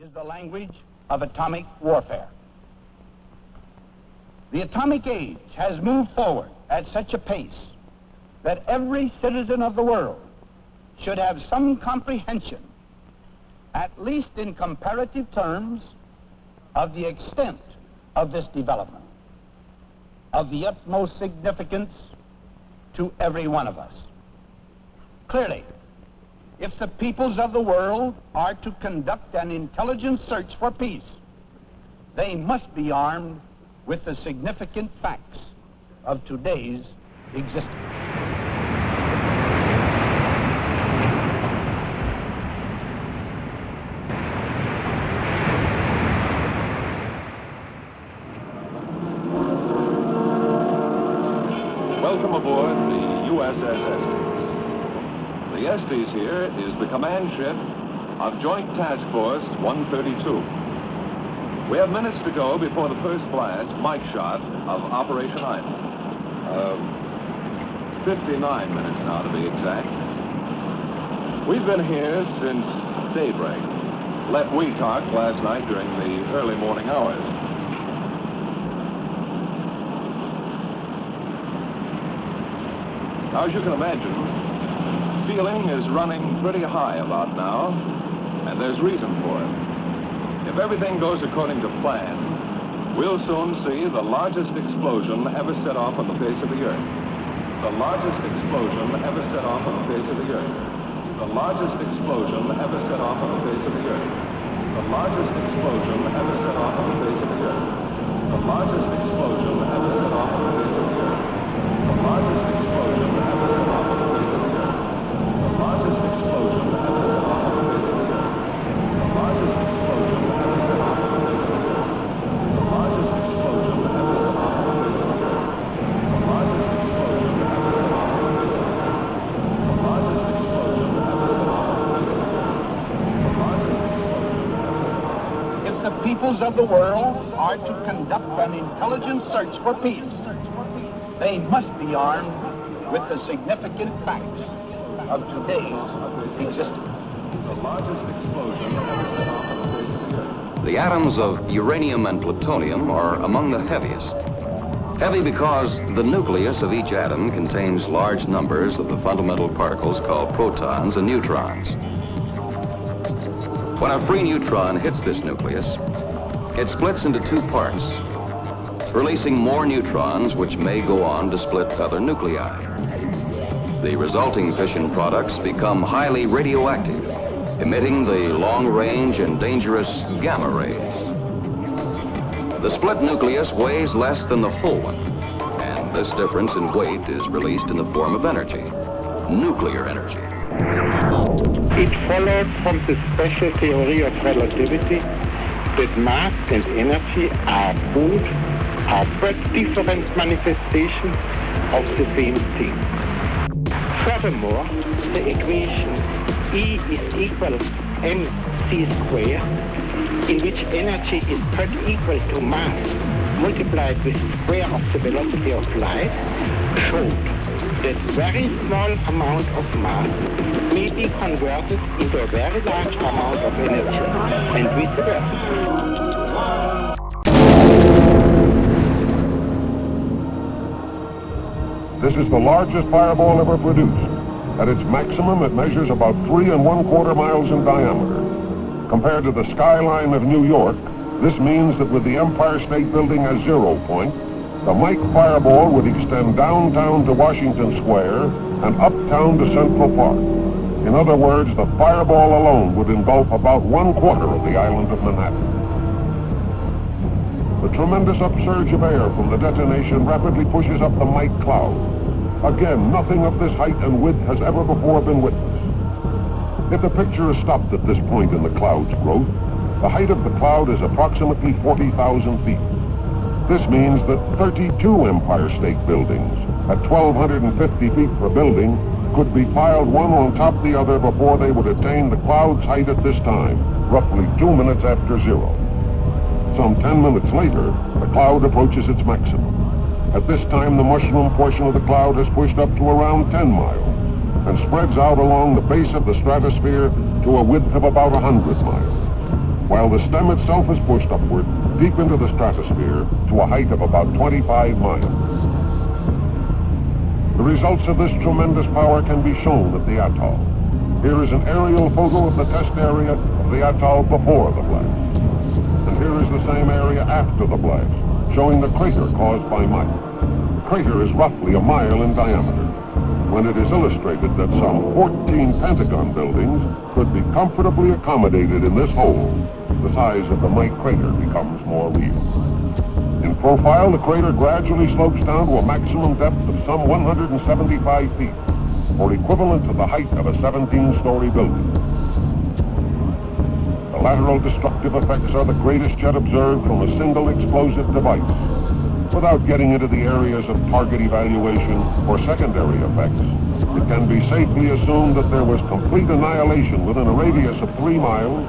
is the language of atomic warfare. The atomic age has moved forward at such a pace that every citizen of the world should have some comprehension, at least in comparative terms, of the extent of this development, of the utmost significance to every one of us. Clearly, if the peoples of the world are to conduct an intelligent search for peace, they must be armed with the significant facts of today's existence. Welcome aboard the USS Estes. The Estes here is the command ship of Joint Task Force 132. We have minutes to go before the first blast, mic shot, of Operation Island. 59 minutes now, to be exact. We've been here since daybreak. Left Weetalk last night during the early morning hours. Now, as you can imagine, feeling is running pretty high about now, and there's reason for it. If everything goes according to plan, we'll soon see the largest explosion ever set off on the face of the Earth. The largest explosion ever set off on the face of the Earth. The largest explosion ever set off on the face of the Earth. The largest explosion ever set off on the face of the Earth. The largest explosion ever set off on the face of the Earth. The largest explosion ever set off on the face of the Earth. The largest explosion ever set off on the face of the Earth. The largest explosion ever set off on the face of the Earth. The largest explosion ever set off on the face of the Earth. The largest explosion ever set off on the face of the Earth. The largest explosion ever set off on the face of the Earth. The largest explosion ever set off. If the peoples of the world are to conduct an intelligent search for peace, they must be armed with the significant facts of today's existence. The largest explosion ever set off on the face of the Earth. The atoms of uranium and plutonium are among the heaviest. Heavy because the nucleus of each atom contains large numbers of the fundamental particles called protons and neutrons. When a free neutron hits this nucleus, it splits into two parts, releasing more neutrons which may go on to split other nuclei. The resulting fission products become highly radioactive, emitting the long-range and dangerous gamma rays. The split nucleus weighs less than the whole one, and this difference in weight is released in the form of energy, nuclear energy. It followed from the special theory of relativity that mass and energy are but different manifestations of the same thing. Furthermore, the equation E is equal mc squared, in which energy is put equal to mass multiplied with the square of the velocity of light, showed that very small amount of mass may be converted into a very large amount of energy, and vice versa. This is the largest fireball ever produced. At its maximum, it measures about 3 1/4 miles in diameter. Compared to the skyline of New York, this means that with the Empire State Building as 0 point, the Mike fireball would extend downtown to Washington Square and uptown to Central Park. In other words, the fireball alone would engulf about 1/4 of the island of Manhattan. The tremendous upsurge of air from the detonation rapidly pushes up the Mike cloud. Again, nothing of this height and width has ever before been witnessed. If the picture is stopped at this point in the cloud's growth, the height of the cloud is approximately 40,000 feet. This means that 32 Empire State Buildings, at 1,250 feet per building, could be piled one on top of the other before they would attain the cloud's height at this time, roughly 2 minutes after zero. Some 10 minutes later, the cloud approaches its maximum. At this time, the mushroom portion of the cloud has pushed up to around 10 miles and spreads out along the base of the stratosphere to a width of about 100 miles. while the stem itself is pushed upward deep into the stratosphere to a height of about 25 miles. The results of this tremendous power can be shown at the atoll. Here is an aerial photo of the test area of the atoll before the blast. And here is the same area after the blast, showing the crater caused by Mike. The crater is roughly a mile in diameter. When it is illustrated that some 14 Pentagon buildings could be comfortably accommodated in this hole, the size of the Mike crater becomes more real. In profile, the crater gradually slopes down to a maximum depth of some 175 feet, or equivalent to the height of a 17-story building. The lateral destructive effects are the greatest yet observed from a single explosive device. Without getting into the areas of target evaluation or secondary effects, it can be safely assumed that there was complete annihilation within a radius of 3 miles,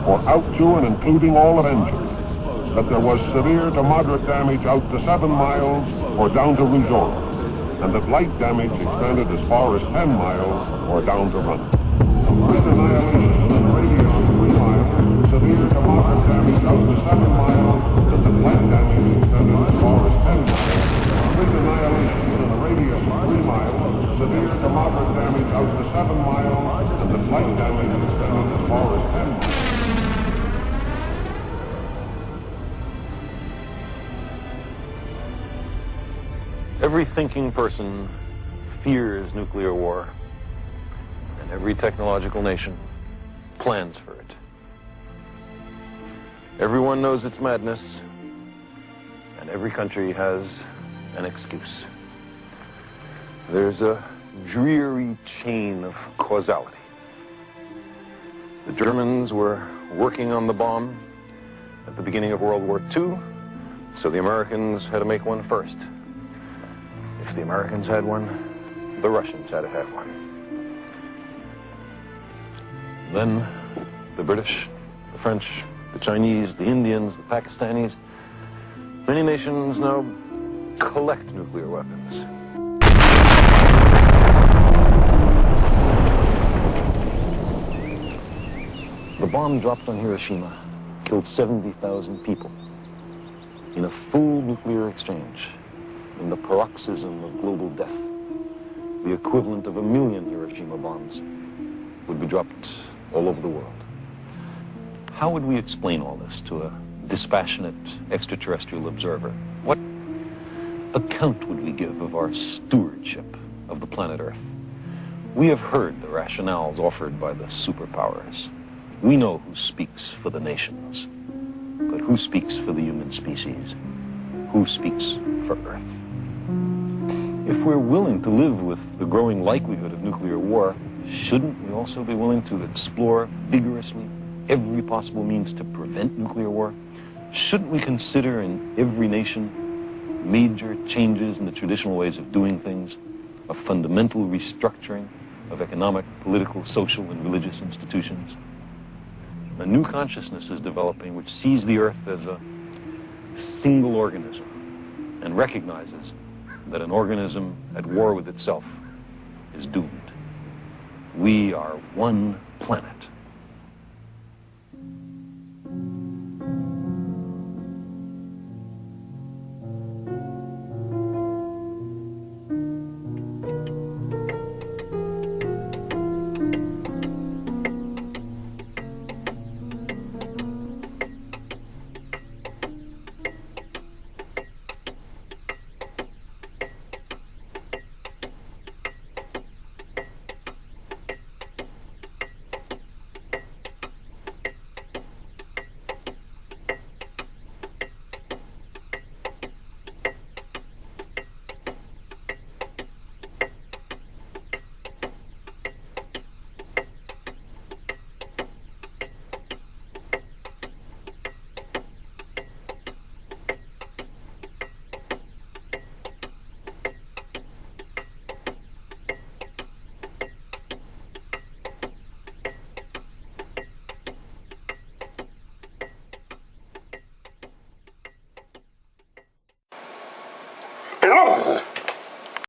or out to and including all of engines, that there was severe to moderate damage out to 7 miles or down to Ruzoura, and that light damage extended as far as 10 miles or down to Running. Complete annihilation within a radius of 3 miles, severe to moderate damage out to 7 miles, and that light damage extended as far as 10 miles. Complete annihilation within a radius of 3 miles, severe to moderate damage out to 7 miles, and that light damage extended as far as 10 miles. Every thinking person fears nuclear war, and every technological nation plans for it. Everyone knows it's madness, and every country has an excuse. There's a dreary chain of causality. The Germans were working on the bomb at the beginning of World War II, so the Americans had to make one first. If the Americans had one, the Russians had to have one. Then the British, the French, the Chinese, the Indians, the Pakistanis, many nations now collect nuclear weapons. The bomb dropped on Hiroshima killed 70,000 people in a full nuclear exchange, in the paroxysm of global death. The equivalent of 1 million Hiroshima bombs would be dropped all over the world. How would we explain all this to a dispassionate extraterrestrial observer? What account would we give of our stewardship of the planet Earth? We have heard the rationales offered by the superpowers. We know who speaks for the nations, but who speaks for the human species? Who speaks for Earth? If we're willing to live with the growing likelihood of nuclear war, shouldn't we also be willing to explore vigorously every possible means to prevent nuclear war? Shouldn't we consider in every nation major changes in the traditional ways of doing things, a fundamental restructuring of economic, political, social, and religious institutions? A new consciousness is developing which sees the Earth as a single organism and recognizes that an organism at war with itself is doomed. We are one planet.